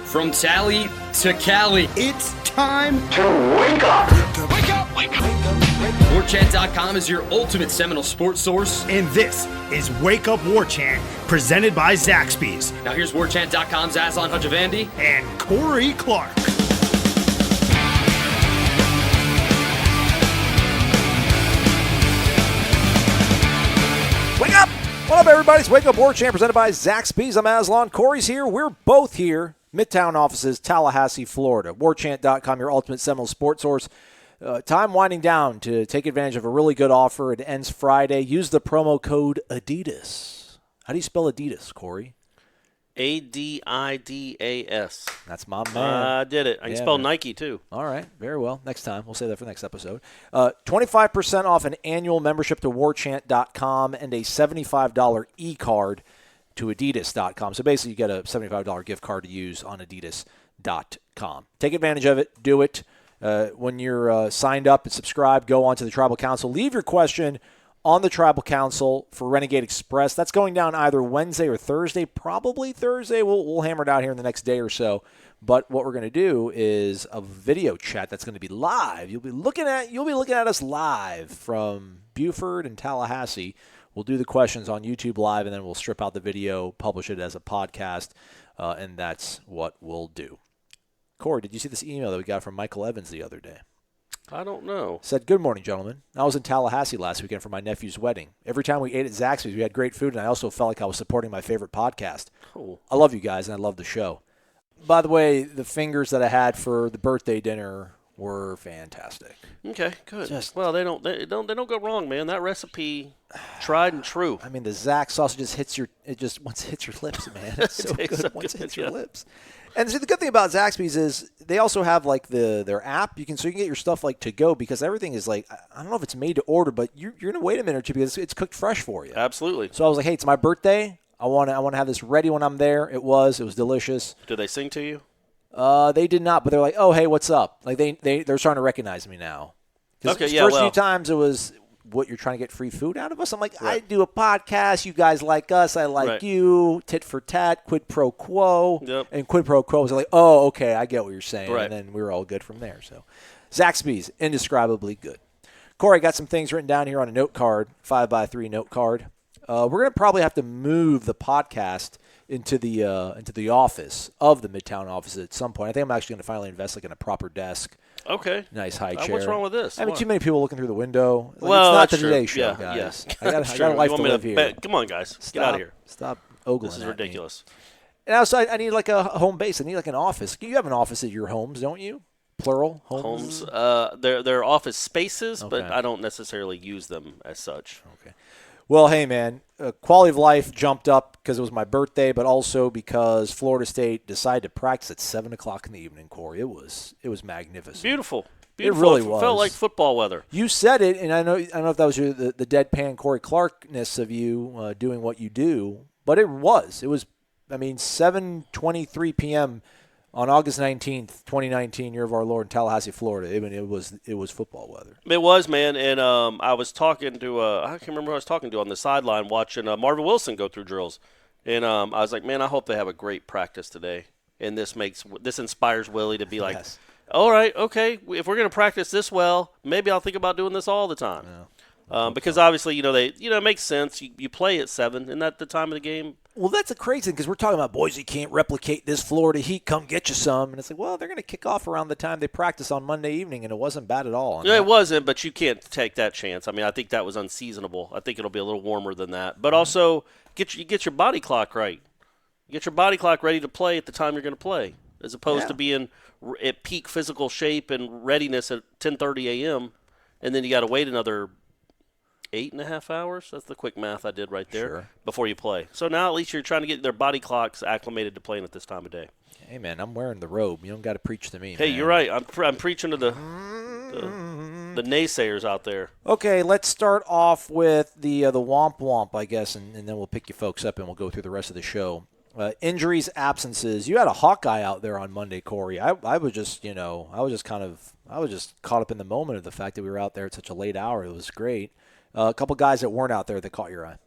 From Tally to Cali, It's time to wake up. Wake up! Wake up! WarChant.com is your ultimate Seminole sports source. And this is Wake Up War Chant, presented by Zaxby's Now here's WarChant.com's Aslan Hajavandi and Corey Clark. Wake up! What up, everybody? It's Wake Up War Chant presented by Zaxby's. I'm Aslan. Corey's here. We're both here. Midtown offices, Tallahassee, Florida. WarChant.com, your ultimate Seminole sports source. Time winding down to take advantage of a really good offer. It ends Friday. Use the promo code Adidas. How do you spell Adidas, Corey? Adidas. That's my man. I did it. I can spell man. Nike, too. All right. Very well. Next time. We'll save that for the next episode. 25% off an annual membership to WarChant.com and a $75 e-card to Adidas.com. So basically, you get a $75 gift card to use on Adidas.com. Take advantage of it. Do it. When you're signed up and subscribed, go on to the Tribal Council. Leave your question on the Tribal Council for Renegade Express. That's going down either Wednesday or Thursday, probably Thursday. We'll hammer it out here in the next day or so. But what we're going to do is a video chat that's going to be live. You'll be looking at us live from Beaufort and Tallahassee. We'll do the questions on YouTube Live, and then we'll strip out the video, publish it as a podcast, and that's what we'll do. Corey, did you see this email that we got from Michael Evans the other day? I don't know. Said, good morning, gentlemen. I was in Tallahassee last weekend for my nephew's wedding. Every time we ate at Zaxby's, we had great food, and I also felt like I was supporting my favorite podcast. Cool. I love you guys, and I love the show. By the way, the fingers that I had for the birthday dinner were fantastic. Okay, good. Well, they don't go wrong, man. That recipe, tried and true. I mean, the Zax sauce just hits your lips, man. It's so good so once it good, hits your yeah. lips. And see, the good thing about Zaxby's is they also have like their app. You can get your stuff like to go because everything is like, I don't know if it's made to order, but you're gonna wait a minute or two because it's cooked fresh for you. Absolutely. So I was like, hey, it's my birthday. I want to have this ready when I'm there. It was delicious. Did they sing to you? They did not, but they're like, oh, hey, what's up? Like they're starting to recognize me now. Okay, yeah. First few times it was, what, you're trying to get free food out of us? I'm like, right. I do a podcast. You guys like us. I like you. Tit for tat, quid pro quo. Yep. And quid pro quo was like, oh, okay, I get what you're saying. Right. And then we were all good from there. So Zaxby's, indescribably good. Corey, got some things written down here on a note card, 5x3 note card. We're going to probably have to move the podcast into the office of the Midtown office at some point. I think I'm actually going to finally invest in a proper desk. Okay. Nice high chair. What's wrong with this? I mean, too many people looking through the window. Well, it's not that's the Today true. Show, Yeah, guys. yeah. I got a life to live here. Come on, guys. Get out of here. Stop ogling. This is ridiculous. And also, I need like a home base. I need like an office. You have an office at your homes, don't you? Plural homes. They're office spaces, Okay. but I don't necessarily use them as such. Okay. Well, hey, man, quality of life jumped up because it was my birthday, but also because Florida State decided to practice at 7 o'clock in the evening, Corey. It was magnificent. Beautiful. It really was. Felt like football weather. You said it, and I don't know if that was the deadpan Corey Clarkness of you doing what you do, but it was. It was, 7:23 p.m. on August 19th, 2019, year of our Lord in Tallahassee, Florida. It was football weather. It was, man, and I was talking to I can't remember who I was talking to on the sideline watching Marvin Wilson go through drills, and I was like, man, I hope they have a great practice today, and this inspires Willie to be like, Yes. all right, okay, if we're gonna practice this well, maybe I'll think about doing this all the time, because obviously, it makes sense. You play at 7, isn't that the time of the game? Well, that's a crazy thing because we're talking about Boise can't replicate this Florida heat. Come get you some. And it's like, well, they're going to kick off around the time they practice on Monday evening, and it wasn't bad at all. Yeah, it wasn't, but you can't take that chance. I mean, I think that was unseasonable. I think it'll be a little warmer than that. But also, get your body clock right. Get your body clock ready to play at the time you're going to play, as opposed to being at peak physical shape and readiness at 10:30 a.m., and then you got to wait another 8.5 hours. That's the quick math I did right there before you play. So now at least you're trying to get their body clocks acclimated to playing at this time of day. Hey, man, I'm wearing the robe. You don't got to preach to me. Hey, man. you're right. I'm preaching to the naysayers out there. Okay, let's start off with the womp womp, I guess, and then we'll pick you folks up and we'll go through the rest of the show. Injuries, absences. You had a Hawkeye out there on Monday, Corey. I was just caught up in the moment of the fact that we were out there at such a late hour. It was great. A couple guys that weren't out there that caught your eye.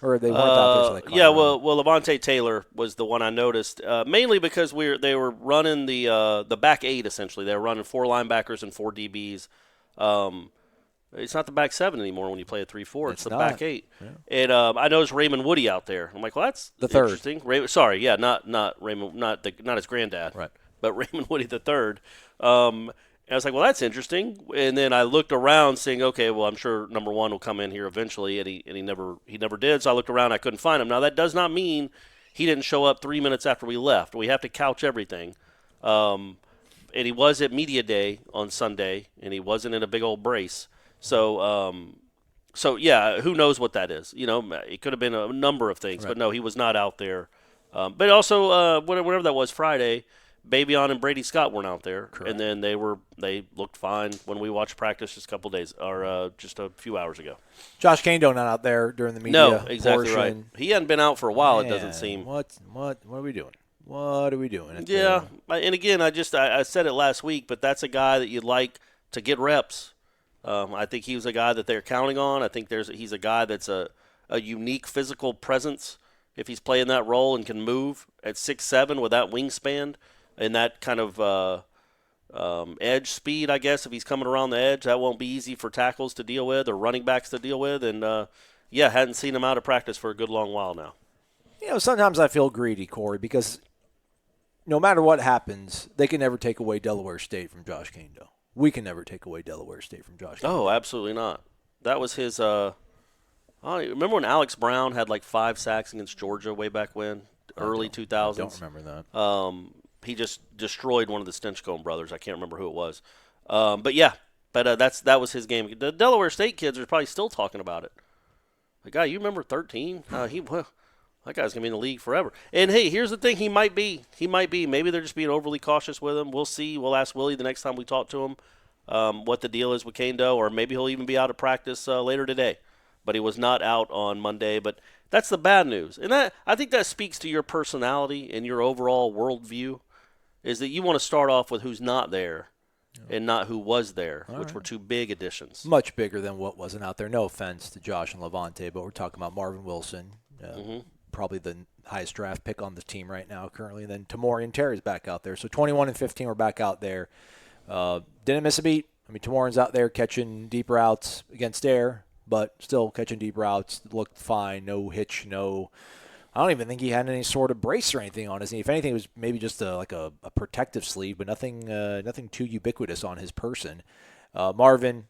Or they weren't out there, so they caught yeah, him, right? well, Levante Taylor was the one I noticed, mainly because they were running the back 8 essentially. They were running 4 linebackers and 4 DBs. It's not the back 7 anymore when you play a 3-4. It's the back 8. Yeah. And I noticed Raymond Woody out there. I'm like, well, that's the third. Interesting. Not Raymond, not his granddad, right? But Raymond Woody the third. And I was like, well, that's interesting. And then I looked around, saying, okay, well, I'm sure number 1 will come in here eventually, and he never did. So I looked around, I couldn't find him. Now that does not mean he didn't show up 3 minutes after we left. We have to couch everything. And he was at media day on Sunday, and he wasn't in a big old brace. So yeah, who knows what that is? It could have been a number of things, right. But no, he was not out there. But also, whatever that was, Friday, Babion and Brady Scott weren't out there, correct. And then they looked fine when we watched practice just a couple days or just a few hours ago. Josh Kando not out there during the media. No, exactly portion. Right. He hadn't been out for a while. Man, it doesn't seem. What are we doing? What are we doing? Yeah, and again, I said it last week, but that's a guy that you'd like to get reps. I think he was a guy that they're counting on. I think he's a guy that's a unique physical presence if he's playing that role and can move at 6'7" with that wingspan and that kind of edge speed, I guess, if he's coming around the edge. That won't be easy for tackles to deal with or running backs to deal with. And, hadn't seen him out of practice for a good long while now. Sometimes I feel greedy, Corey, because no matter what happens, they can never take away Delaware State from Josh Kando. We can never take away Delaware State from Josh Kando. Oh, absolutely not. That was his remember when Alex Brown had like 5 sacks against Georgia way back when, early 2000s? I don't remember that. He just destroyed one of the Stinchcombe brothers. I can't remember who it was. That was his game. The Delaware State kids are probably still talking about it. Like, guy, you remember 13? That guy's going to be in the league forever. And, hey, here's the thing. He might be. Maybe they're just being overly cautious with him. We'll see. We'll ask Willie the next time we talk to him what the deal is with Kando, or maybe he'll even be out of practice later today. But he was not out on Monday. But that's the bad news. And I think that speaks to your personality and your overall worldview, is that you want to start off with who's not there and not who was there, which were 2 big additions. Much bigger than what wasn't out there. No offense to Josh and Levante, but we're talking about Marvin Wilson. Probably the highest draft pick on the team right now currently. And then Tamorian Terry's back out there. So 21 and 15 were back out there. Didn't miss a beat. I mean, Tamorian's out there catching deep routes against air, but still catching deep routes. Looked fine. No hitch. I don't even think he had any sort of brace or anything on his knee. If anything, it was maybe just a protective sleeve, but nothing too ubiquitous on his person. Marvin,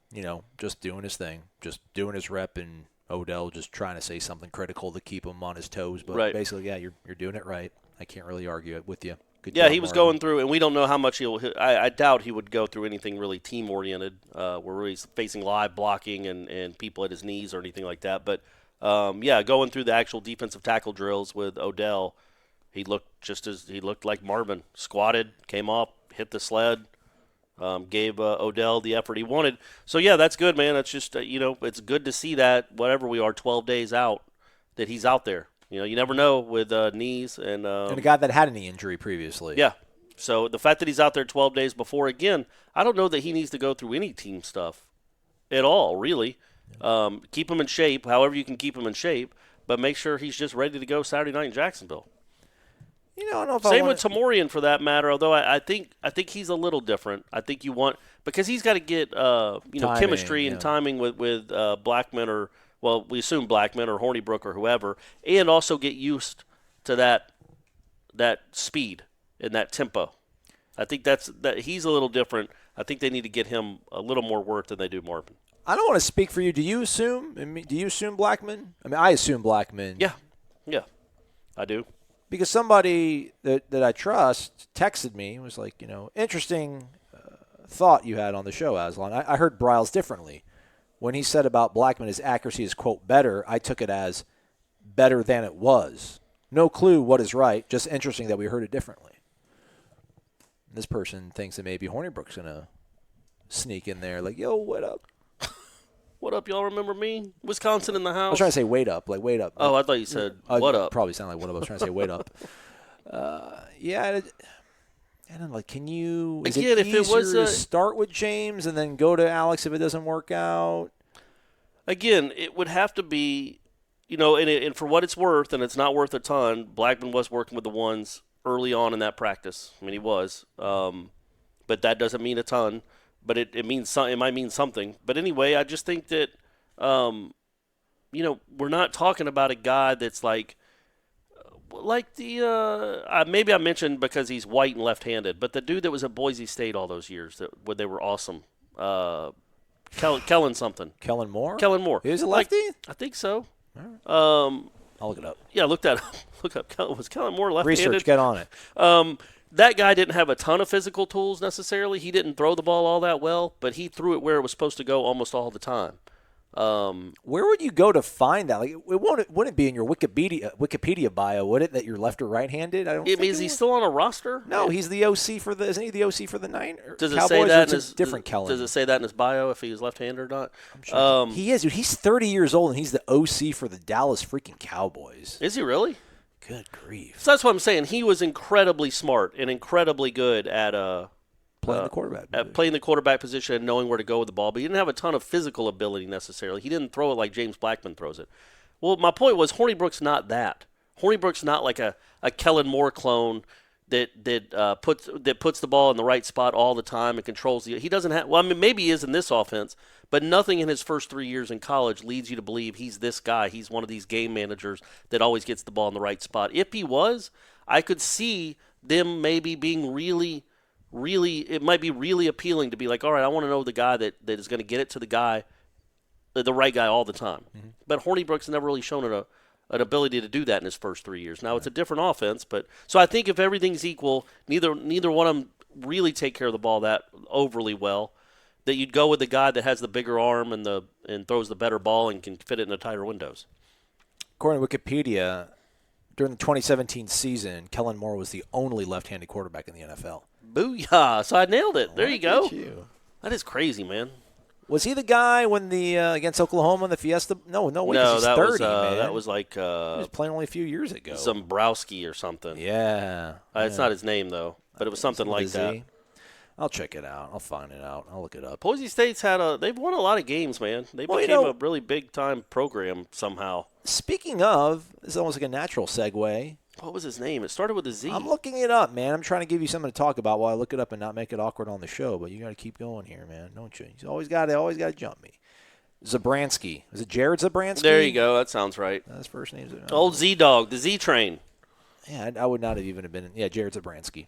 just doing his thing, just doing his rep, and Odell just trying to say something critical to keep him on his toes. But basically, yeah, you're doing it right. I can't really argue it with you. Good job, he was Marvin. going through, and we don't know how much I doubt he would go through anything really team-oriented, where he's facing live blocking and people at his knees or anything like that. But, going through the actual defensive tackle drills with Odell, he looked like Marvin. Squatted, came off, hit the sled, gave Odell the effort he wanted. So, yeah, that's good, man. It's just, it's good to see that, whatever we are, 12 days out, that he's out there. You never know with knees. And a guy that had a knee injury previously. Yeah. So the fact that he's out there 12 days before, again, I don't know that he needs to go through any team stuff at all, really. Keep him in shape, however you can keep him in shape, but make sure he's just ready to go Saturday night in Jacksonville. I don't know if Same with Tamorian for that matter, although I think he's a little different. I think because he's got to get timing, chemistry and timing with Blackman or – well, we assume Blackman or Hornibrook or whoever, and also get used to that speed and that tempo. I think that he's a little different. I think they need to get him a little more work than they do Marvin. I don't want to speak for you. Do you assume Blackman? I mean, I assume Blackman. Yeah, I do. Because somebody that I trust texted me and was like, interesting thought you had on the show, Aslan. I heard Bryles differently. When he said about Blackman, his accuracy is, quote, better, I took it as better than it was. No clue what is right, just interesting that we heard it differently. This person thinks that maybe Hornibrook's going to sneak in there like, yo, what up? What up, y'all remember me? Wisconsin in the house. I was trying to say wait up, like wait up. Oh, I thought you said what up. Probably sounded like what up. I was trying to say wait up. I don't know, like, can you – is again, it if it was to start with James and then go to Alex if it doesn't work out? Again, it would have to be and for what it's worth, and it's not worth a ton, Blackman was working with the ones early on in that practice. I mean, he was. But that doesn't mean a ton. But it means it might mean something. But anyway, I just think that, we're not talking about a guy that's like maybe I mentioned because he's white and left-handed, but the dude that was at Boise State all those years, where they were awesome. Kellen something. Kellen Moore? Kellen Moore. He was a lefty? I think so. Right. I'll look it up. Yeah, look that up. Look up. Was Kellen Moore left-handed? Research, get on it. That guy didn't have a ton of physical tools necessarily. He didn't throw the ball all that well, but he threw it where it was supposed to go almost all the time. Where would you go to find that? Like, it wouldn't be in your Wikipedia bio, would it? That you're left or right-handed? I don't. Is he still on a roster? No, he's the OC for the. Isn't he the OC for the Does it Cowboys, say that? In his, different Kellen. Does it say that in his bio if he was left-handed or not? I'm sure. He is, dude. He's 30 years old and he's the OC for the Dallas freaking Cowboys. Is he really? Good grief. So that's what I'm saying. He was incredibly smart and incredibly good at playing the quarterback. At playing the quarterback position and knowing where to go with the ball, but he didn't have a ton of physical ability necessarily. He didn't throw it like James Blackman throws it. Well, my point was Hornibrook's not that. Hornibrook's not like a Kellen Moore clone that puts the ball in the right spot all the time and controls the. He doesn't have. Well, I mean, maybe he is in this offense, but nothing in his first 3 years in college leads you to believe he's this guy. He's one of these game managers that always gets the ball in the right spot. If he was, I could see them maybe being really, it might be really appealing to be like, all right, I want to know the guy that is going to get it to the right guy all the time. Mm-hmm. But Hornibrook's never really shown an ability to do that in his first 3 years. Now, It's a different offense, but so I think if everything's equal, neither one of them really take care of the ball that overly well, that you'd go with the guy that has the bigger arm and throws the better ball and can fit it in the tighter windows. According to Wikipedia, during the 2017 season, Kellen Moore was the only left-handed quarterback in the NFL. Booyah! So I nailed it. There you go. You. That is crazy, man. Was he the guy when the against Oklahoma in the Fiesta? No, wait, no, he's that 30, was man. that was like he was playing only a few years ago. Zombrowski or something. Yeah, It's not his name though, but it was something like that. I'll check it out. I'll find it out. I'll look it up. Boise State's they've won a lot of games, man. They became a really big time program somehow. Speaking of, this is almost like a natural segue. What was his name? It started with a Z. I'm looking it up, man. I'm trying to give you something to talk about while I look it up and not make it awkward on the show. But you got to keep going here, man. Don't you? You always got to jump me. Zabransky. Is it Jared Zabransky? There you go. That sounds right. That's first name. Old Z Dog, the Z Train. Yeah, I would not have even been. Yeah, Jared Zabransky.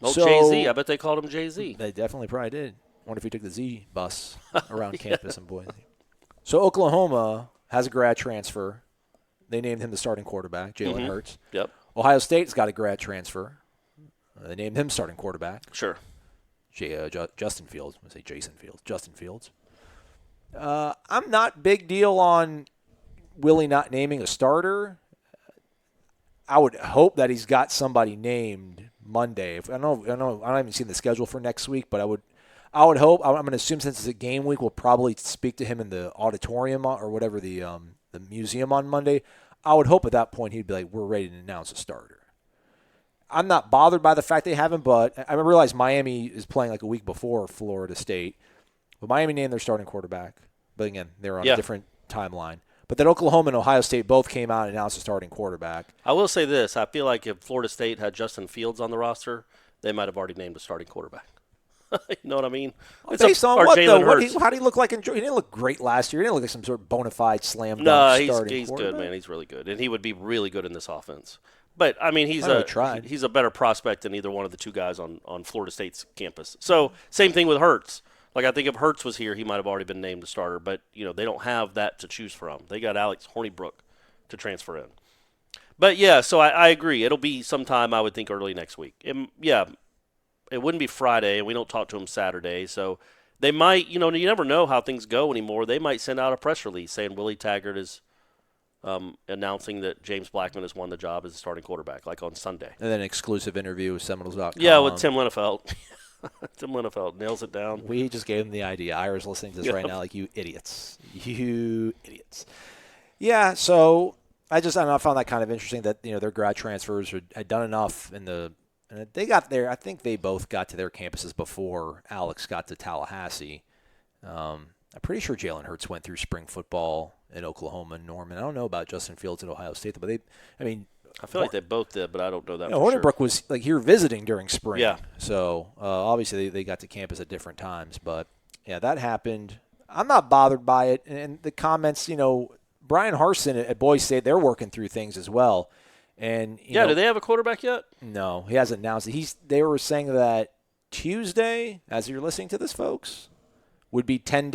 Old Jay-Z. I bet they called him Jay-Z. They definitely probably did. Wonder if he took the Z bus around campus in Boise. So Oklahoma has a grad transfer. They named him the starting quarterback, Jalen Hurts. Yep. Ohio State's got a grad transfer. They named him starting quarterback. Sure. Justin Fields. I'm going to say Jason Fields. Justin Fields. I'm not big deal on Willie not naming a starter. I would hope that he's got somebody named Monday. I don't even seen the schedule for next week, but I would hope. I'm going to assume since it's a game week, we'll probably speak to him in the auditorium or whatever the museum on Monday. I would hope at that point he'd be like, we're ready to announce a starter. I'm not bothered by the fact they haven't, but I realize Miami is playing like a week before Florida State. But Miami named their starting quarterback. But again, they're on a different timeline. But that Oklahoma and Ohio State both came out and announced a starting quarterback. I will say this. I feel like if Florida State had Justin Fields on the roster, they might have already named a starting quarterback. You know what I mean? Based on what, though? How did he look like? He didn't look great last year. He didn't look like some sort of bona fide slam dunk starting quarterback. No, he's good, man. He's really good. And he would be really good in this offense. But, I mean, he's a better prospect than either one of the two guys on Florida State's campus. So, same thing with Hurts. Like, I think if Hurts was here, he might have already been named a starter. But, they don't have that to choose from. They got Alex Hornibrook to transfer in. But, yeah, so I agree. It'll be sometime, I would think, early next week. It wouldn't be Friday, and we don't talk to him Saturday. So they might, you never know how things go anymore. They might send out a press release saying Willie Taggart is announcing that James Blackman has won the job as a starting quarterback, like on Sunday. And then an exclusive interview with Seminoles.com. Yeah, with Tim Linnefeld. Tim Linnefeld nails it down. We just gave him the idea. Ira's listening to this right now like, you idiots. You idiots. Yeah, so I found that kind of interesting that, their grad transfers had done enough and they got there. I think they both got to their campuses before Alex got to Tallahassee. I'm pretty sure Jalen Hurts went through spring football in Oklahoma and Norman. I don't know about Justin Fields at Ohio State, but I feel like they both did, but I don't know that for Hornibrook sure. was here visiting during spring. Yeah. So obviously they got to campus at different times, but yeah, that happened. I'm not bothered by it. And the comments, Brian Harsin at Boise State, they're working through things as well. And do they have a quarterback yet? No, he hasn't announced it. They were saying that Tuesday, as you're listening to this, folks, would be 10-ish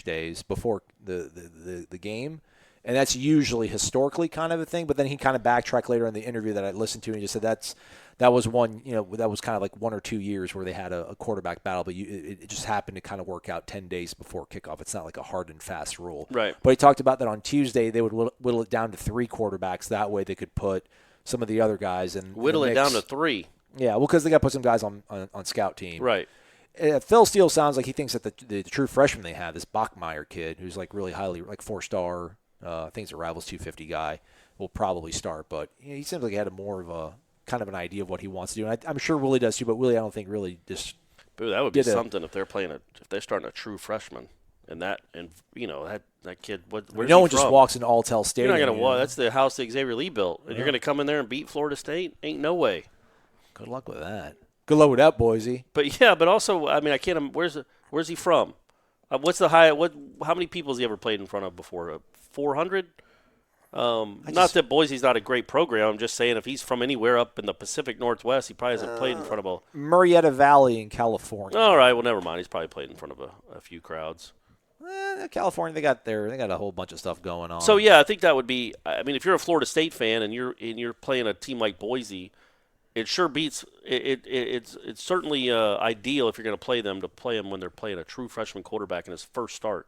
days before the game. And that's usually historically kind of a thing. But then he kind of backtracked later in the interview that I listened to, and he just said that was one, that was kind of like 1 or 2 years where they had a quarterback battle, but it just happened to kind of work out 10 days before kickoff. It's not like a hard and fast rule. Right. But he talked about that on Tuesday. They would whittle it down to 3 quarterbacks. That way they could put some of the other guys in. Whittle it down to 3. Yeah, well, because they got to put some guys on scout team. Right. Phil Steele sounds like he thinks that the true freshman they have, this Bachmeier kid, who's like really highly, like 4-star, I think he's a Rivals 250 guy, will probably start. But he seems like he had more of a kind of an idea of what he wants to do. And I'm sure Willie does too, but Willie I don't think really just. But that would be something if they're if they're starting a true freshman. That kid, where's no he one from? just walks in All-Tell Stadium. You're not going to walk. That's the house that Xavier Lee built. And you're going to come in there and beat Florida State? Ain't no way. Good luck with that. Good luck with that, Boise. But also, I can't. Where's he from? What's the high? How many people has he ever played in front of before? 400. Not that Boise's not a great program. I'm just saying if he's from anywhere up in the Pacific Northwest, he probably hasn't played in front of Murrieta Valley in California. All right, well, never mind. He's probably played in front of a few crowds. California, they got a whole bunch of stuff going on. So yeah, I think that would be. If you're a Florida State fan and you're playing a team like Boise, it sure beats. It's certainly ideal if you're going to play them when they're playing a true freshman quarterback in his first start.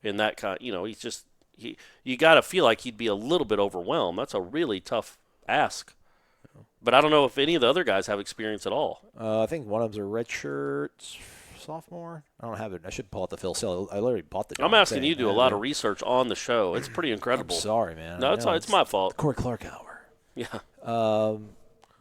In that kind, he's just you got to feel like he'd be a little bit overwhelmed. That's a really tough ask. But I don't know if any of the other guys have experience at all. I think one of them's a redshirt sophomore. I don't have it. I should pull out the Phil Sale. I literally bought the. I'm asking you to do a lot of research on the show. It's pretty incredible. I'm sorry, man. No, it's my fault. Corey Clark hour. Yeah.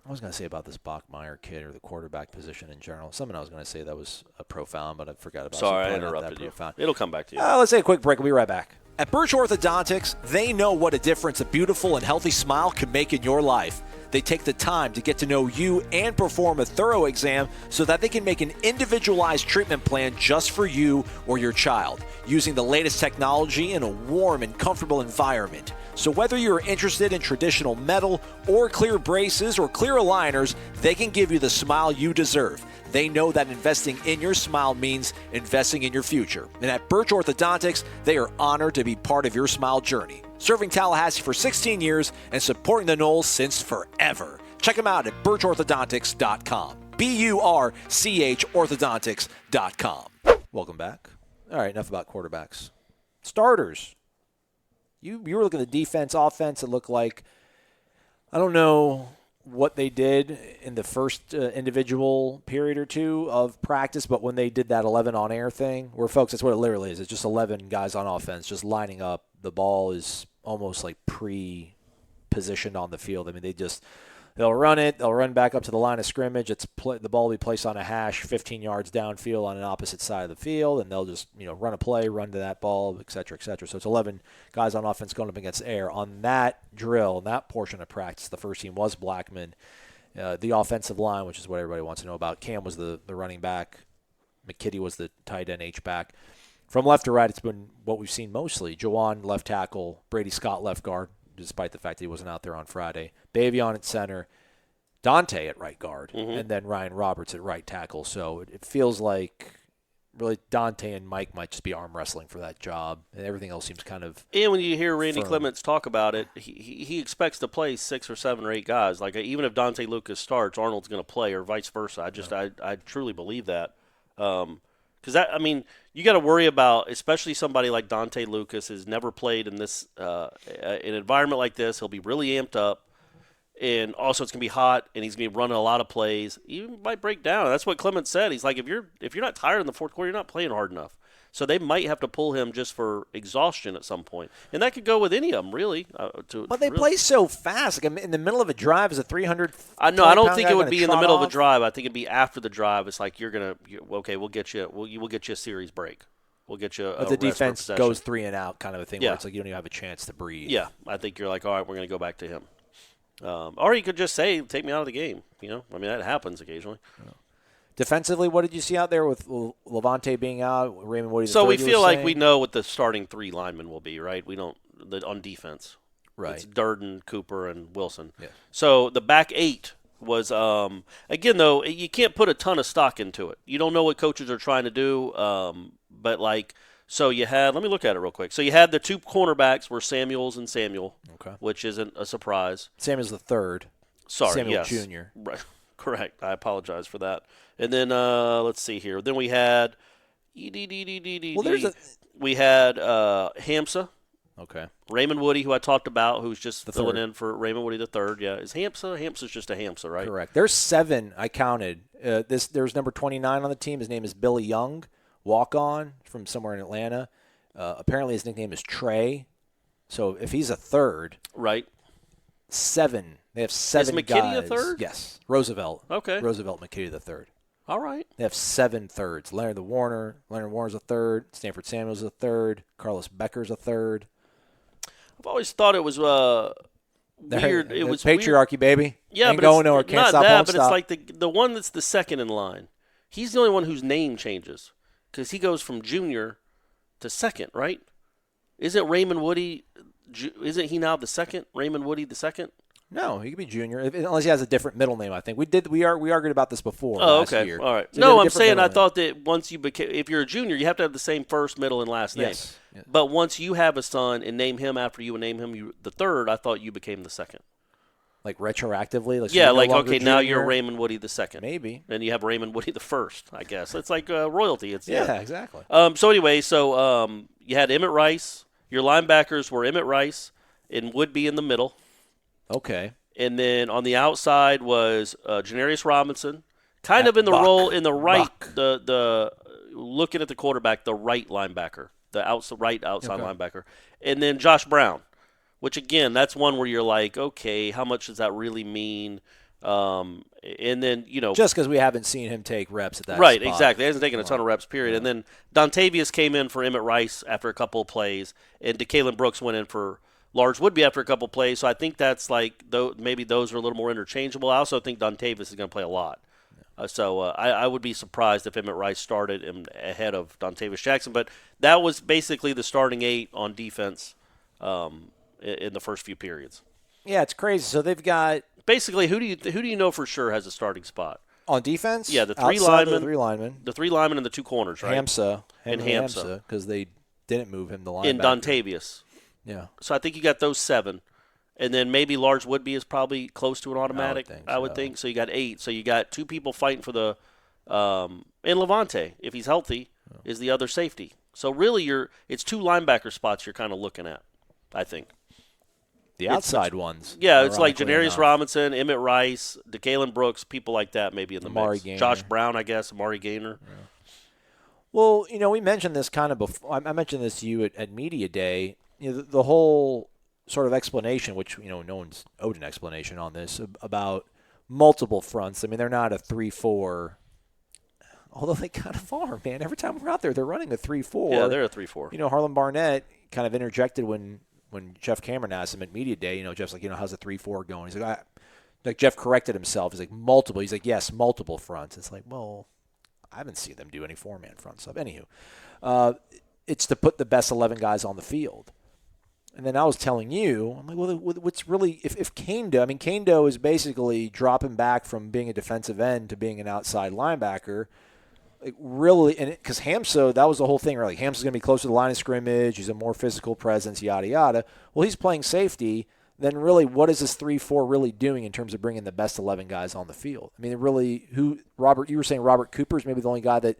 I was going to say about this Bachmeier kid or the quarterback position in general. Something I was going to say that was profound, but I forgot about. Sorry, I so interrupted you. Profound. It'll come back to you. Let's take a quick break. We'll be right back. At Birch Orthodontics, they know what a difference a beautiful and healthy smile can make in your life. They take the time to get to know you and perform a thorough exam so that they can make an individualized treatment plan just for you or your child, using the latest technology in a warm and comfortable environment. So whether you're interested in traditional metal or clear braces or clear aligners, they can give you the smile you deserve. They know that investing in your smile means investing in your future. And at Birch Orthodontics, they are honored to be part of your smile journey. Serving Tallahassee for 16 years and supporting the Knolls since forever. Check them out at birchorthodontics.com. BURCH orthodontics.com. Welcome back. All right, enough about quarterbacks. Starters. You were looking at the defense, offense. It looked like, I don't know what they did in the first individual period or two of practice, but when they did that 11 on air thing, where folks, that's what it literally is. It's just 11 guys on offense just lining up. The ball is almost like pre-positioned on the field. They'll run it. They'll run back up to the line of scrimmage. The ball will be placed on a hash 15 yards downfield on an opposite side of the field, and they'll just run a play, run to that ball, et cetera, et cetera. So it's 11 guys on offense going up against air. On that drill, that portion of practice, the first team was Blackman. The offensive line, which is what everybody wants to know about. Cam was the running back. McKitty was the tight end H-back. From left to right, it's been what we've seen mostly. Jawan, left tackle. Brady Scott, left guard, despite the fact that he wasn't out there on Friday. Bavion at center. Dante at right guard. And then Ryan Roberts at right tackle. So it feels like really Dante and Mike might just be arm wrestling for that job. And everything else seems kind of And when you hear Randy firm. Clements talk about it, he expects to play 6 or 7 or 8 guys. Like even if Dante Lucas starts, Arnold's going to play or vice versa. I truly believe that. Because you got to worry about, especially somebody like Dante Lucas has never played in this an environment like this. He'll be really amped up, and also it's gonna be hot, and he's gonna be running a lot of plays. He might break down. That's what Clemens said. He's like, if you're not tired in the fourth quarter, you're not playing hard enough. So they might have to pull him just for exhaustion at some point, and that could go with any of them, really. But they play so fast. Like in the middle of a drive is a 300. I don't think it would be in the middle of a drive. I think it'd be after the drive. It's like we'll get you a series break. We'll get you a But the rest per defense possession. goes 3 and out kind of a thing Yeah. where it's like you don't even have a chance to breathe. Yeah, I think you're like, all right, we're going to go back to him. Or you could just say, take me out of the game. That happens occasionally. Defensively, what did you see out there with Levante being out, Raymond Woody? So we you feel were like saying? we know what the starting 3 linemen will be, right? We don't on defense. Right. It's Durden, Cooper, and Wilson. Yeah. So the back 8 was again though you can't put a ton of stock into it. You don't know what coaches are trying to do, but like so you had. Let me look at it real quick. So you had the 2 cornerbacks were Samuels and Samuel, Okay. which isn't a surprise. Samuel's the third. Sorry, Samuel yes. Jr. Right, correct. I apologize for that. And then let's see here. Then we had we had Hamsa. Okay. Raymond Woody, who I talked about, who's just filling third. in for Raymond Woody the third. Yeah, is Hamsa? Hamsa's just a Hamsa, right? Correct. There's 7 I counted. There's number 29 on the team. His name is Billy Young, walk-on from somewhere in Atlanta. Apparently his nickname is Trey. So if he's a third, Right. 7. They have 7 McKitty guys. a third? Yes. Roosevelt. Okay. Roosevelt McKitty the third. All right. They have 7 thirds. Leonard Warner's a third. Stanford Samuel's a third. Carlos Becker's a third. I've always thought it was weird. It was patriarchy, weird. baby. Yeah, Ain't but going it's nowhere. Can't not stop, that. won't But stop. it's like the one that's the second in line. He's the only one whose name changes because he goes from junior to second, right? Isn't Raymond Woody? Isn't he now the second? Raymond Woody the second? No, he could be junior unless he has a different middle name. I think we argued about this before. Oh, last okay. year. All right. So No, he had a I'm different saying I middle name. thought that once you became, if you're a junior, you have to have the same first, middle, and last name. Yes. Yeah. But once you have a son and name him after you and name him the third, I thought you became the second. Like retroactively. Like, so Yeah, you're no like longer okay, now junior? you're Raymond Woody the second. Maybe. And you have Raymond Woody the first, I guess. It's like royalty. It's Yeah, exactly. So anyway, you had Emmett Rice. Your linebackers were Emmett Rice and Woodby in the middle. Okay. And then on the outside was Janarius Robinson, kind At of in the Buck. role in the right, Buck. the looking at the quarterback, the right linebacker, the right outside linebacker, and then Josh Brown, which again, that's one where you're like, okay, how much does that really mean? And then Just because we haven't seen him take reps at that right, spot. exactly. He hasn't taken a ton of reps, period. Yeah. And then Dontavius came in for Emmett Rice after a couple of plays, and DeKalen Brooks went in for Large Woodby after a couple of plays. So I think that's like maybe those are a little more interchangeable. I also think Dontavius is going to play a lot. So I would be surprised if Emmett Rice started him ahead of Dontavius Jackson. But that was basically the starting 8 on defense in the first few periods. Yeah, it's crazy. So they've got Basically, who do you know for sure has a starting spot? on defense. Yeah, the 3 outside of linemen. The 3 linemen. The 3 linemen and the 2 corners, right? Hamsa And Hamsa. because they didn't move him. The linebacker. And Dontavius. Yeah. So I think you got those 7. And then maybe Large Woodby is probably close to an automatic, I would think. So you got 8. So you got 2 people fighting for the and Levante, if he's healthy, is the other safety. So really it's 2 linebacker spots you're kind of looking at, I think. The outside ones. Yeah, it's like ironically Janarius enough. Robinson, Emmett Rice, DeKalen Brooks, people like that maybe in the Amari mix. Gaynor. Josh Brown, I guess, Amari Gaynor. Yeah. Well, we mentioned this kind of before. I mentioned this to you at Media Day. The whole sort of explanation, which no one's owed an explanation on this, about multiple fronts. I mean, they're not a 3-4, although they kind of are, man. Every time we're out there, they're running a 3-4. Yeah, they're a 3-4. Harlan Barnett kind of interjected when Jeff Cameron asked him at Media Day, Jeff's like, how's the 3-4 going? He's like, Jeff corrected himself. He's like, multiple. He's like, yes, multiple fronts. It's like, well, I haven't seen them do any 4-man front stuff. Anywho, it's to put the best 11 guys on the field. And then I was telling you, I'm like, well, what's really, if Kando is basically dropping back from being a defensive end to being an outside linebacker, like really, and because Hamsa, that was the whole thing, right? Like Hamsa's going to be closer to the line of scrimmage, he's a more physical presence, yada, yada. Well, he's playing safety, then really what is this 3-4 really doing in terms of bringing the best 11 guys on the field? I mean, really, you were saying Robert Cooper's maybe the only guy that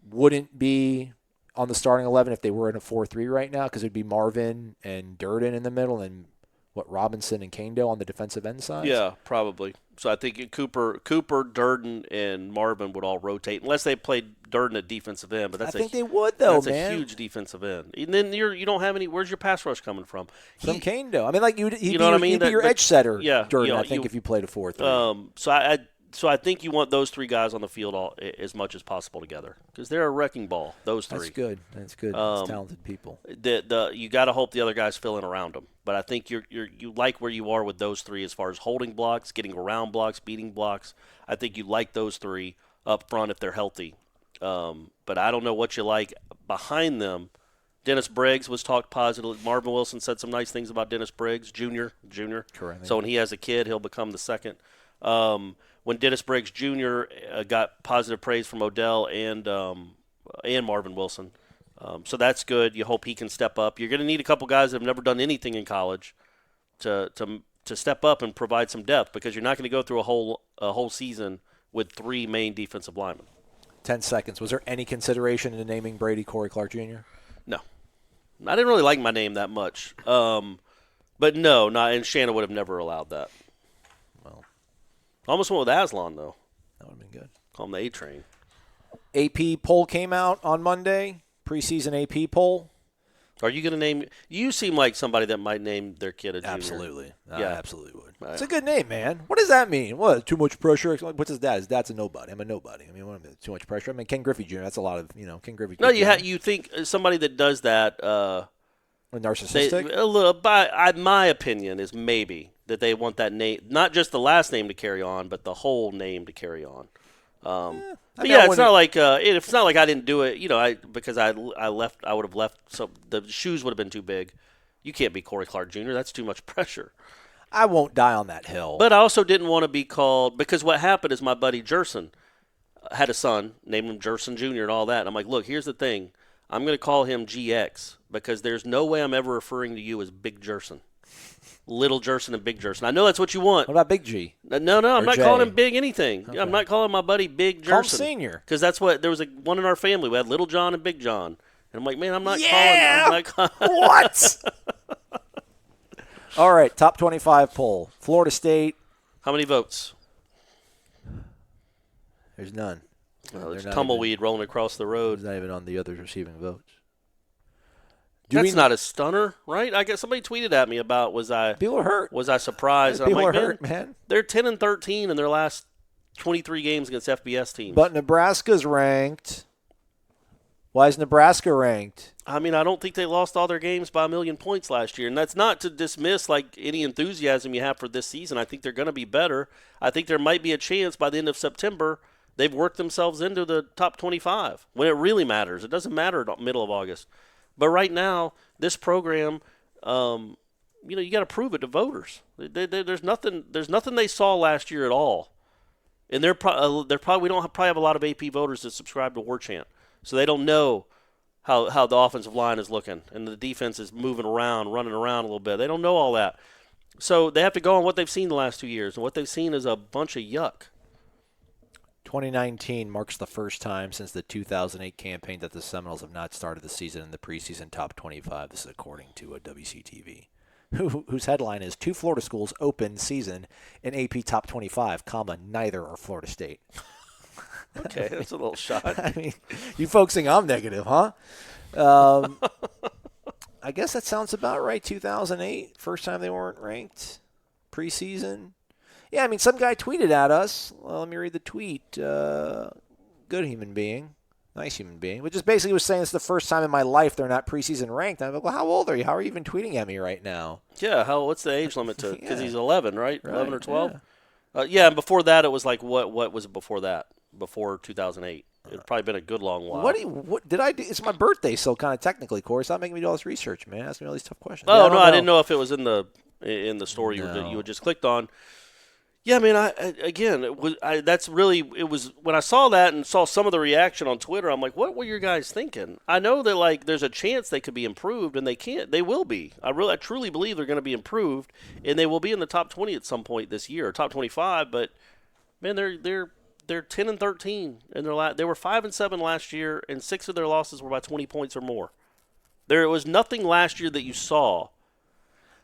wouldn't be on the starting 11 if they were in a 4-3 right now, because it would be Marvin and Durden in the middle and Robinson and Kando on the defensive end side? Yeah, probably. So I think Cooper, Durden, and Marvin would all rotate, unless they played Durden at defensive end. But that's I think they would, though, that's man. a huge defensive end. And then you don't have any. Where's your pass rush coming from? From Kando. I mean, like he'd know what I mean? He'd be your edge setter, yeah, Durden. I think if you played a 4-3. So So I think you want those three guys on the field as much as possible together because they're a wrecking ball. Those three. That's good. That's talented people. You got to hope the other guys fill in around them. But I think you like where you are with those three as far as holding blocks, getting around blocks, beating blocks. I think you like those three up front if they're healthy. But I don't know what you like behind them. Dennis Briggs was talked positively. Marvin Wilson said some nice things about Dennis Briggs, Jr. Correct. So when he has a kid, he'll become the second. When Dennis Briggs Jr. Got positive praise from Odell and Marvin Wilson. So that's good. You hope he can step up. You're going to need a couple guys that have never done anything in college to step up and provide some depth because you're not going to go through a whole season with three main defensive linemen. 10 seconds. Was there any consideration in naming Brady Corey Clark Jr.? No. I didn't really like my name that much. But no, and Shannon would have never allowed that. Well, almost went with Aslan, though. That would have been good. Call him the A-Train. AP poll came out on Monday. Preseason AP poll. Are you going to name – you seem like somebody that might name their kid a junior. Absolutely. Yeah. I absolutely would. Right. It's a good name, man. What does that mean? What, too much pressure? What's his dad? His dad's a nobody. I'm a nobody. I mean, what, too much pressure? I mean, Ken Griffey Jr., that's a lot of, Ken Griffey Jr. No, you think somebody that does that narcissistic? My opinion is maybe that they want that name, not just the last name to carry on, but the whole name to carry on. It's not like it's not like I didn't do it, because I left. I would have left. So the shoes would have been too big. You can't be Corey Clark Jr. That's too much pressure. I won't die on that hill. But I also didn't want to be called because what happened is my buddy Jerson had a son, named him Jerson Jr. and all that. And I'm like, look, here's the thing. I'm going to call him GX because there's no way I'm ever referring to you as Big Jerson. Little Jerson and Big Jerson. I know that's what you want. What about Big G? No, I'm not J? calling him Big anything. Okay. I'm not calling my buddy Big Jerson. Call him Senior. Because that's what, there was one in our family. We had Little John and Big John. And I'm like, man, I'm not calling. What? All right, top 25 poll. Florida State. How many votes? There's none. There's tumbleweed rolling across the road. It's not even on the others receiving votes. That's not a stunner, right? I guess somebody tweeted at me about people are hurt. Was I surprised? People are hurt, man. They're 10-13 in their last 23 games against FBS teams. But Nebraska's ranked. Why is Nebraska ranked? I mean, I don't think they lost all their games by 1,000,000 points last year, and that's not to dismiss any enthusiasm you have for this season. I think they're going to be better. I think there might be a chance by the end of September they've worked themselves into the top 25 when it really matters. It doesn't matter at middle of August. But right now, this program, you got to prove it to voters. There's nothing they saw last year at all, and we don't probably have a lot of AP voters that subscribe to War Chant, so they don't know how the offensive line is looking and the defense is moving around, running around a little bit. They don't know all that, so they have to go on what they've seen the last 2 years, and what they've seen is a bunch of yuck. 2019 marks the first time since the 2008 campaign that the Seminoles have not started the season in the preseason top 25. This is according to WCTV, whose headline is 2 Florida schools open season in AP top 25, neither are Florida State. Okay, that's a little shot. I mean, you folks think I'm negative, huh? I guess that sounds about right. 2008, first time they weren't ranked preseason. Yeah, I mean, some guy tweeted at us. Well, let me read the tweet. Good human being. Nice human being. Which just basically was saying it's the first time in my life they're not preseason ranked. I'm like, well, how old are you? How are you even tweeting at me right now? Yeah, what's the age limit to? Because he's 11, right? 11 or 12? Yeah. And before that, it was like, what was it before that? Before 2008? It's probably been a good long while. What did I do? It's my birthday, so kind of technically, Corey. Stop making me do all this research, man. Ask me all these tough questions. Oh, no, I didn't know if it was in the story you had just clicked on. Yeah, I mean, that's really, it was, when I saw that and saw some of the reaction on Twitter, I'm like, what were your guys thinking? I know that, there's a chance they could be improved, and they will be. I truly believe they're going to be improved, and they will be in the top 20 at some point this year, or top 25, but, man, they're 10-13, and they were 5-7 last year, and 6 of their losses were by 20 points or more. There was nothing last year that you saw.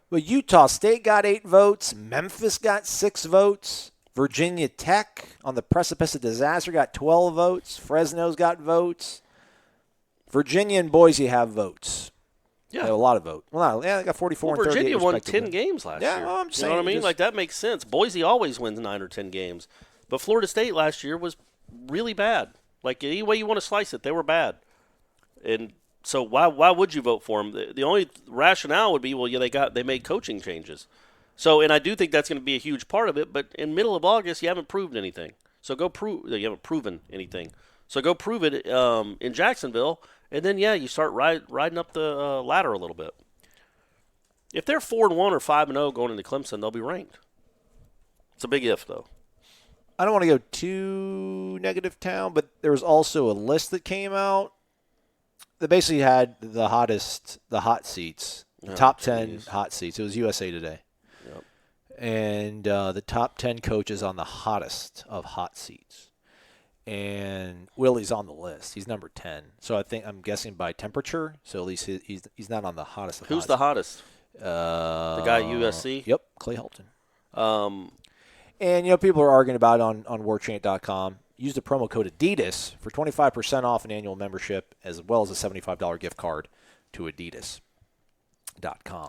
Well, Utah State got 8 votes. Memphis got 6 votes. Virginia Tech, on the precipice of disaster, got 12 votes. Fresno's got votes. Virginia and Boise have votes. Yeah. They have a lot of votes. Well, they got 44 and 38 Virginia won respectively. 10 games last year. Yeah, well, I'm saying. You know what I mean? That makes sense. Boise always wins 9 or 10 games. But Florida State last year was really bad. Like, any way you want to slice it, they were bad. And so why would you vote for them? The only rationale would be, well, yeah, they made coaching changes. So, and I do think that's going to be a huge part of it. But in middle of August, you haven't proved anything. So you haven't proven anything. So go prove it in Jacksonville, and then you start riding up the ladder a little bit. If they're 4-1 or 5-0 going into Clemson, they'll be ranked. It's a big if, though. I don't want to go too negative town, but there was also a list that came out that basically had the hot seats, the top 10 hot seats. It was USA Today. Yep. And the top 10 coaches on the hottest of hot seats. And Willie's on the list. He's number 10. So I'm guessing by temperature. So at least he's not on the hottest of Who's the hottest? The guy at USC? Yep, Clay Helton. And, people are arguing about it on warchant.com. Use the promo code Adidas for 25% off an annual membership, as well as a $75 gift card to Adidas.com.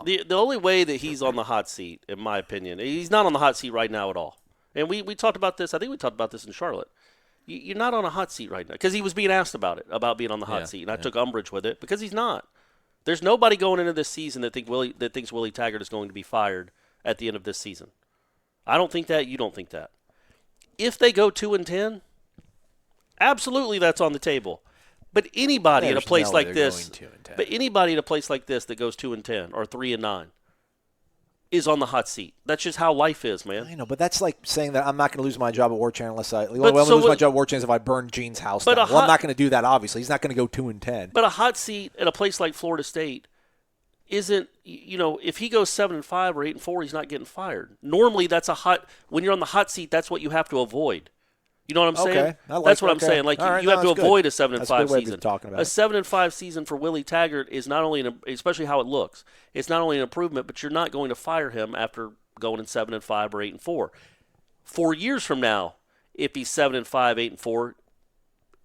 The only way that he's on the hot seat, in my opinion, he's not on the hot seat right now at all. And we talked about this. I think we talked about this in Charlotte. You're not on a hot seat right now because he was being asked about being on the hot seat, and I took umbrage with it because he's not. There's nobody going into this season that thinks Willie Taggart is going to be fired at the end of this season. I don't think that. You don't think that. If they go 2-10, absolutely that's on the table. But anybody at a place like this, that goes 2-10 or 3-9 is on the hot seat. That's just how life is, man. I know, but that's like saying that I'm not going to lose my job at War Channel unless I'm going to lose my job at War Channel if I burn Gene's house down. I'm not going to do that, obviously. He's not going to go 2-10. But a hot seat at a place like Florida State isn't, if he goes 7-5 or 8-4, he's not getting fired. Normally, when you're on the hot seat, that's what you have to avoid. You know what I'm saying? That's what I'm saying. Like, you have to avoid a 7-5 season. A 7-5 season for Willie Taggart is not only, especially how it looks, it's not only an improvement, but you're not going to fire him after going in 7-5 or 8-4. 4 years from now, if he's 7-5, 8-4,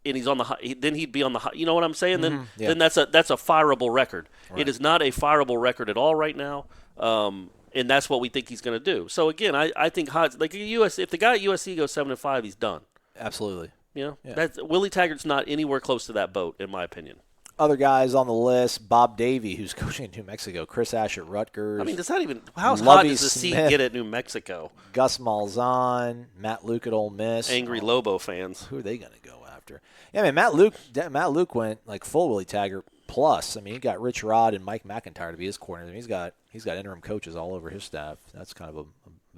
and he's on the hot, then he'd be on the hot. You know what I'm saying? Then that's a fireable record. Right. It is not a fireable record at all right now. And that's what we think he's going to do. So again, I think if the guy at USC goes 7-5, he's done. Absolutely. Willie Taggart's not anywhere close to that boat, in my opinion. Other guys on the list: Bob Davie, who's coaching in New Mexico; Chris Ash at Rutgers. I mean, how hot does the seat get at New Mexico? Gus Malzahn, Matt Luke at Ole Miss. Angry Lobo fans. Who are they going to go after? Yeah, I mean, Matt Luke went like full Willie Taggart plus. I mean, he got Rich Rod and Mike McIntyre to be his coordinator. He's got interim coaches all over his staff. That's kind of a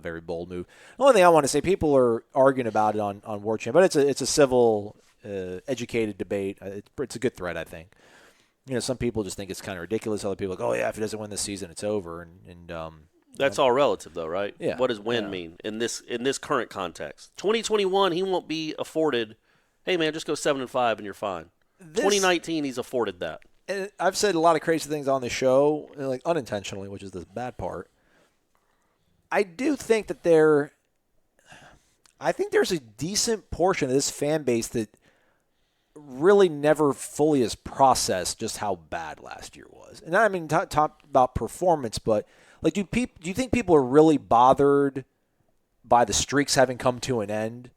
very bold move. The only thing I want to say, people are arguing about it on War Chant, but it's a civil, educated debate. It's a good thread, I think. Some people just think it's kind of ridiculous. Other people are like, oh yeah, if he doesn't win this season, it's over. And that's all relative, though, right? Yeah. What does win mean in this current context? 2021, he won't be afforded. Hey man, just go 7-5 and you're fine. 2019, he's afforded that. And I've said a lot of crazy things on the show, like unintentionally, which is the bad part. I do think that there's a decent portion of this fan base that really never fully has processed just how bad last year was. And I mean, talk about performance, but like, do you think people are really bothered by the streaks having come to an end?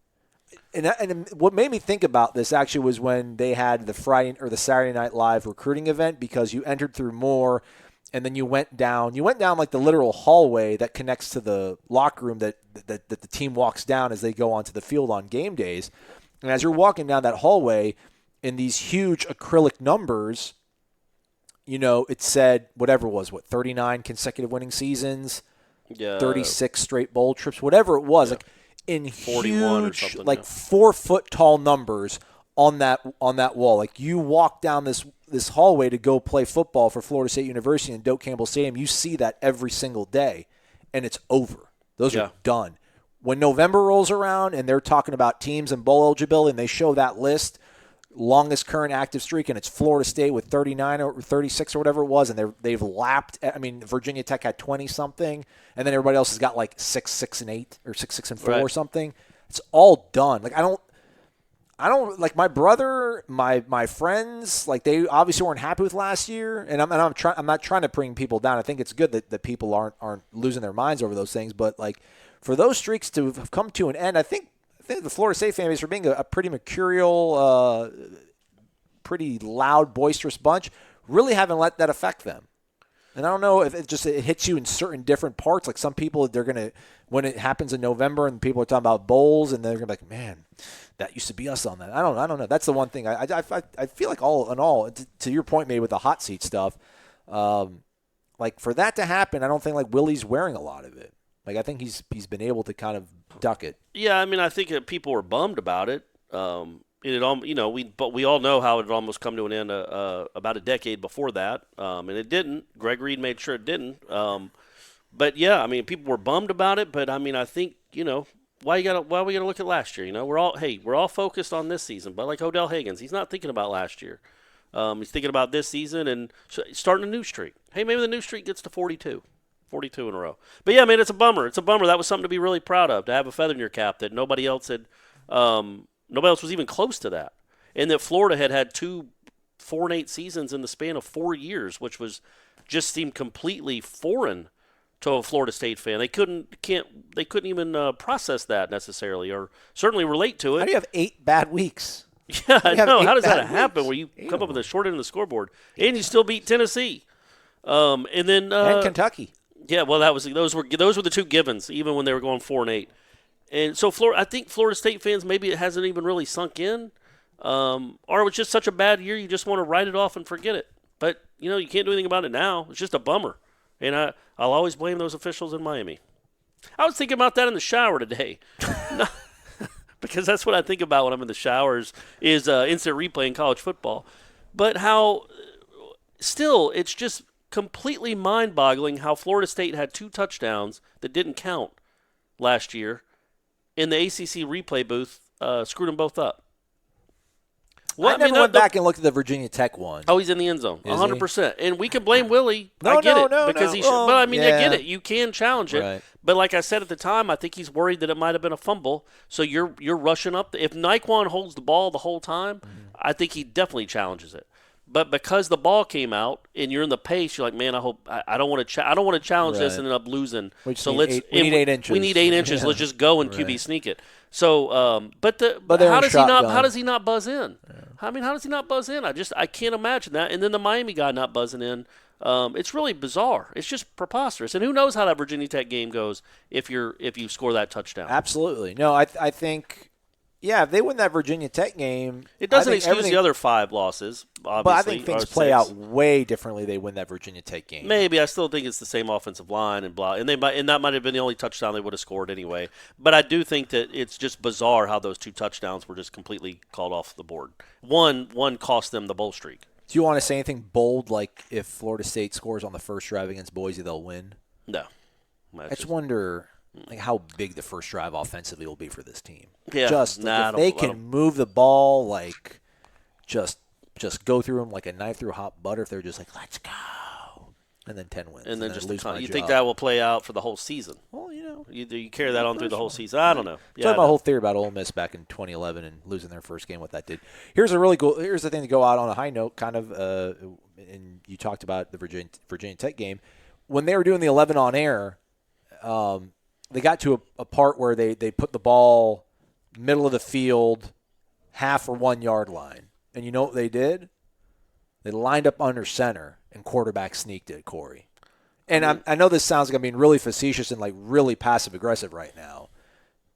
And what made me think about this actually was when they had the Friday or the Saturday Night Live recruiting event, because you entered through more, and then you went down like the literal hallway that connects to the locker room that the team walks down as they go onto the field on game days. And as you're walking down that hallway in these huge acrylic numbers, it said whatever it was, 39 consecutive winning seasons, 36 straight bowl trips, whatever it was, like in 41 huge, or something, like 4 foot tall numbers on that wall. Like, you walk down this hallway to go play football for Florida State University in Doak Campbell Stadium, you see that every single day, and it's over. Those are done. When November rolls around and they're talking about teams and bowl eligibility, and they show that list, longest current active streak, and it's Florida State with 39 or 36 or whatever it was, and they've lapped. I mean, Virginia Tech had 20-something, and then everybody else has got like 6, 6, and 8 or 6, 6, and 4 or something. It's all done. Like, I don't like my brother, my friends, like, they obviously weren't happy with last year, and I'm not trying to bring people down. I think it's good that people aren't losing their minds over those things, but like, for those streaks to have come to an end, I think think the Florida State fan base, for being a pretty mercurial, pretty loud, boisterous bunch, really haven't let that affect them. And I don't know if it hits you in certain different parts. Like some people, they're going to, when it happens in November and people are talking about bowls, and they're going to be like, man, that used to be us on that. I don't know. That's the one thing. I feel like all in all, to your point made with the hot seat stuff, like for that to happen, I don't think like Willie's wearing a lot of it. Like I think he's been able to kind of duck it. Yeah, I mean, I think that people were bummed about it. But we all know how it almost come to an end about a decade before that, and it didn't. Greg Reed made sure it didn't. But yeah, I mean, people were bummed about it. But I mean, I think why are we gonna look at last year? We're all focused on this season. But like Odell Higgins, he's not thinking about last year. He's thinking about this season and starting a new streak. Hey, maybe the new streak gets to 42 in a row. But yeah, man, it's a bummer. It's a bummer. That was something to be really proud of, to have a feather in your cap that nobody else had. Nobody else was even close to that. And that Florida had 2 4-8 seasons in the span of 4 years, which just seemed completely foreign to a Florida State fan. They couldn't even process that necessarily, or certainly relate to it. How do you have 8 bad weeks? Yeah, I know. How does that happen where you come up with the short end of the scoreboard and you still beat Tennessee? And Kentucky. Yeah, well, those were the 2 givens, even when they were going 4-8. And so I think Florida State fans, maybe it hasn't even really sunk in, or it was just such a bad year you just want to write it off and forget it. But you can't do anything about it now. It's just a bummer, and I'll always blame those officials in Miami. I was thinking about that in the shower today, because that's what I think about when I'm in the showers is instant replay in college football. But how still it's just completely mind-boggling how Florida State had 2 touchdowns that didn't count last year. In the ACC replay booth, screwed them both up. I never went back and looked at the Virginia Tech one. Oh, he's in the end zone, 100%. And we can blame Willie. I get it. But I mean, yeah. I get it. You can challenge it. Right. But like I said at the time, I think he's worried that it might have been a fumble. So you're rushing up. If Naquan holds the ball the whole time, I think he definitely challenges it. But because the ball came out and you're in the pace, you're like, man, I don't want to challenge this and end up losing. We need 8 inches. We need 8 inches. Let's just go and QB sneak it. So, but how does he not buzz in? Yeah. I mean, how does he not buzz in? I can't imagine that. And then the Miami guy not buzzing in. It's really bizarre. It's just preposterous. And who knows how that Virginia Tech game goes if you score that touchdown? Absolutely. No, I think. Yeah, if they win that Virginia Tech game, it doesn't excuse the other 5 losses. Obviously, but I think things play out way differently. They win that Virginia Tech game. Maybe I still think it's the same offensive line and blah, and that might have been the only touchdown they would have scored anyway. But I do think that it's just bizarre how those 2 touchdowns were just completely called off the board. One cost them the bowl streak. Do you want to say anything bold, like if Florida State scores on the first drive against Boise, they'll win? No. I just wonder. Like how big the first drive offensively will be for this team. Yeah, if they can move the ball, like just go through them like a knife through hot butter. If they're just like, let's go, and then 10 wins, and then just lose. You job. think that will play out for the whole season? Well, you carry that on through the whole season. I don't know. Yeah, talking about the whole theory about Ole Miss back in 2011 and losing their first game, what that did. Here's the thing to go out on a high note, kind of. And you talked about the Virginia Tech game when they were doing the 11 on air. They got to a part where they put the ball middle of the field, half or 1 yard line. And you know what they did? They lined up under center, and quarterback sneaked it, Corey. And I know this sounds like I'm being really facetious and like really passive-aggressive right now.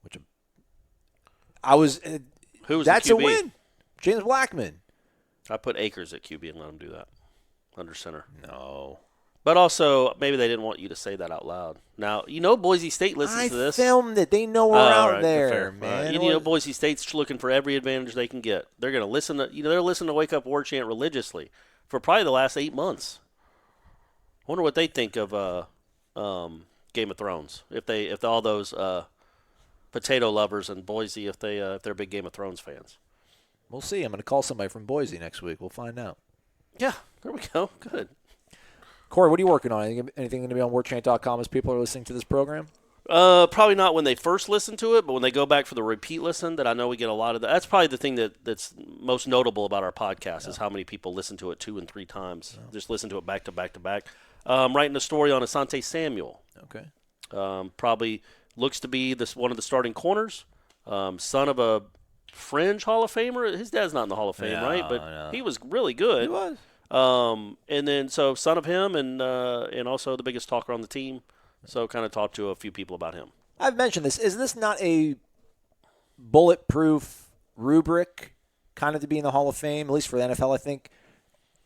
That's a win. James Blackman. I put Akers at QB and let him do that. Under center. No. But also, maybe they didn't want you to say that out loud. Now, Boise State listens to this. I filmed it. They know we're out there, man. Boise State's looking for every advantage they can get. They're going to listen to, they're listening to Wake Up War Chant religiously for probably the last 8 months. I wonder what they think of Game of Thrones. If all those potato lovers in Boise, if they're big Game of Thrones fans. We'll see. I'm going to call somebody from Boise next week. We'll find out. Yeah, there we go. Good. Corey, what are you working on? Anything going to be on warchant.com as people are listening to this program? Probably not when they first listen to it, but when they go back for the repeat listen, that I know we get a lot of that. That's probably the thing that's most notable about our podcast is how many people listen to it 2 and 3 times. Just listen to it back to back to back. Writing a story on Asante Samuel. Okay. Probably looks to be one of the starting corners. son of a fringe Hall of Famer. His dad's not in the Hall of Fame, right? But he was really good. He was. And then so son of him and also the biggest talker on the team. So kind of talked to a few people about him. I've mentioned this. Is this not a bulletproof rubric kind of to be in the Hall of Fame, at least for the NFL, I think?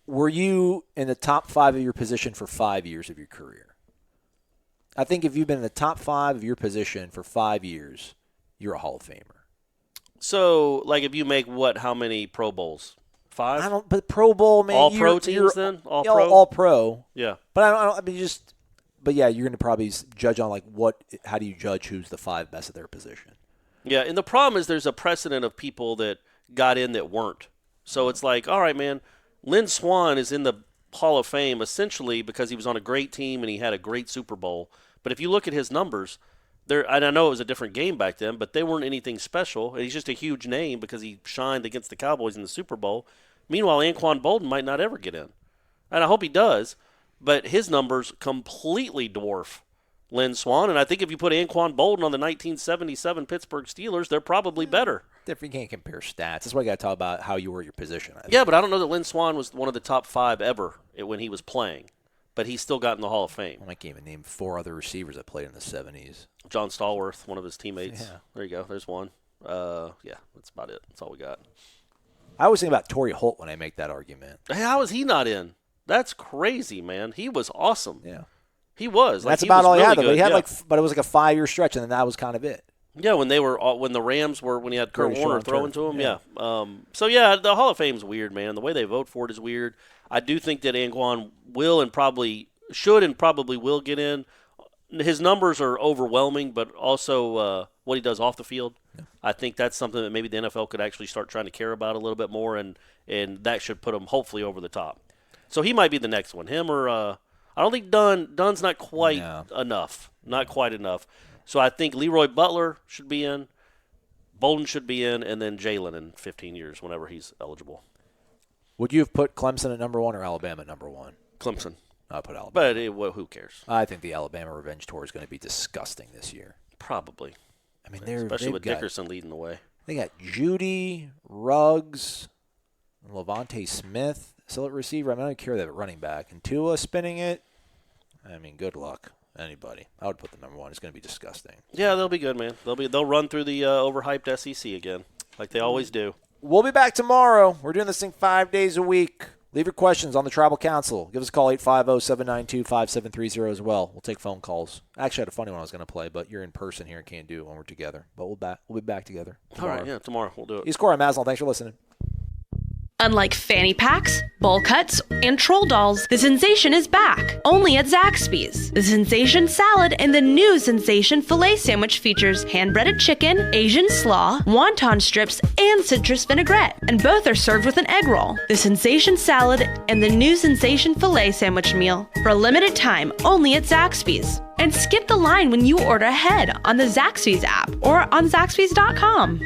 Were you in the top 5 of your position for 5 years of your career? I think if you've been in the top 5 of your position for 5 years, you're a Hall of Famer. So, like, if you make how many Pro Bowls? 5? But Pro Bowl, man. All pro teams then? All pro? All pro. Yeah. But but yeah, you're going to probably judge on, like, how do you judge who's the 5 best at their position? Yeah, and the problem is there's a precedent of people that got in that weren't. So it's like, all right, man, Lynn Swann is in the Hall of Fame essentially because he was on a great team and he had a great Super Bowl. But if you look at his numbers, and I know it was a different game back then, but they weren't anything special. He's just a huge name because he shined against the Cowboys in the Super Bowl. Meanwhile, Anquan Bolden might not ever get in. And I hope he does, but his numbers completely dwarf Lynn Swann. And I think if you put Anquan Bolden on the 1977 Pittsburgh Steelers, they're probably better. You can't compare stats. That's why you got to talk about how you were at your position. Yeah, but I don't know that Lynn Swann was one of the top 5 ever when he was playing. But he still got in the Hall of Fame. I can't even name 4 other receivers that played in the 70s. John Stallworth, one of his teammates. Yeah. There you go. There's one. Yeah, that's about it. That's all we got. I always think about Torrey Holt when I make that argument. Hey, how is he not in? That's crazy, man. He was awesome. Yeah. He was. That's about all he had, though. But it was like a 5-year stretch, and then that was kind of it. Yeah, when the Rams when he had Kurt Warner throwing to him, yeah. So the Hall of Fame's weird, man. The way they vote for it is weird. I do think that Anquan will and probably should and probably will get in. His numbers are overwhelming, but also what he does off the field. Yeah. I think that's something that maybe the NFL could actually start trying to care about a little bit more, and that should put him hopefully over the top. So he might be the next one. Him or I don't think Dunn's not quite enough. Not quite enough. So I think Leroy Butler should be in, Bolden should be in, and then Jalen in 15 years whenever he's eligible. Would you have put Clemson at number 1 or Alabama at number 1? Clemson. I'll put Alabama. But who cares? I think the Alabama revenge tour is going to be disgusting this year. Probably. I mean, especially with Dickerson leading the way. They got Judy, Ruggs, Levante Smith still at receiver. I mean, I don't care that running back. And Tua spinning it. I mean, good luck. Anybody. I would put them number 1. It's going to be disgusting. Yeah, they'll be good, man. They'll run through the overhyped SEC again, like they always do. We'll be back tomorrow. We're doing this thing 5 days a week. Leave your questions on the Tribal Council. Give us a call, 850-792-5730 as well. We'll take phone calls. Actually, I had a funny one I was going to play, but you're in person here and can't do it when we're together. But we'll be back together tomorrow. All right, yeah, tomorrow we'll do it. He's Corey Maslin. Thanks for listening. Unlike fanny packs, bowl cuts, and troll dolls, the sensation is back, only at Zaxby's. The Sensation Salad and the new Sensation Filet Sandwich features hand-breaded chicken, Asian slaw, wonton strips, and citrus vinaigrette, and both are served with an egg roll. The Sensation Salad and the new Sensation Filet Sandwich meal, for a limited time, only at Zaxby's. And skip the line when you order ahead on the Zaxby's app or on Zaxby's.com.